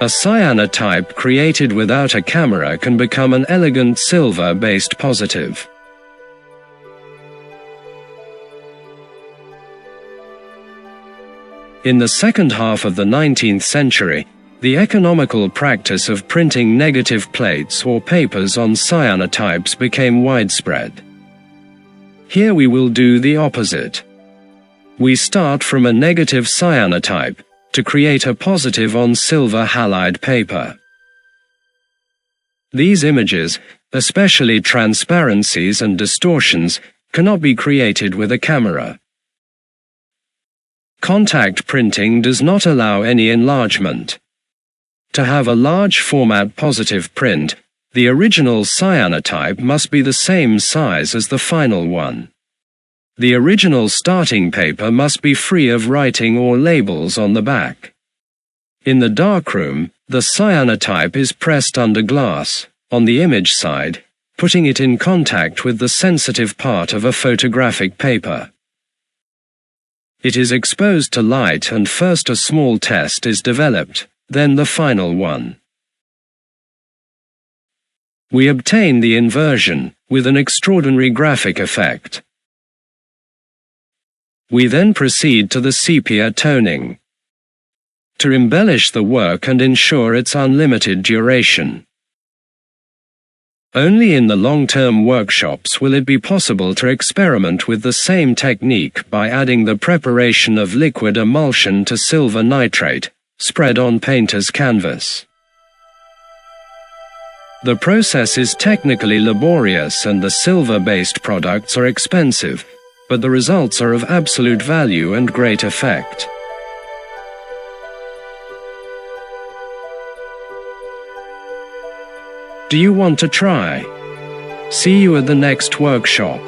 A cyanotype created without a camera can become an elegant silver-based positive. In the second half of the 19th century, the economical practice of printing negative plates or papers on cyanotypes became widespread. Here we will do the opposite. We start from a negative cyanotype to create a positive on silver halide paper. These images, especially transparencies and distortions, cannot be created with a camera. Contact printing does not allow any enlargement. To have a large format positive print, the original cyanotype must be the same size as the final one. The original starting paper must be free of writing or labels on the back. In the darkroom, the cyanotype is pressed under glass, on the image side, putting it in contact with the sensitive part of a photographic paper. It is exposed to light and first a small test is developed, then the final one. We obtain the inversion, with an extraordinary graphic effect. We then proceed to the sepia toning, to embellish the work and ensure its unlimited duration. Only in the long-term workshops will it be possible to experiment with the same technique by adding the preparation of liquid emulsion to silver nitrate, spread on painter's canvas. The process is technically laborious and the silver-based products are expensive, but the results are of absolute value and great effect. Do you want to try? See you at the next workshop.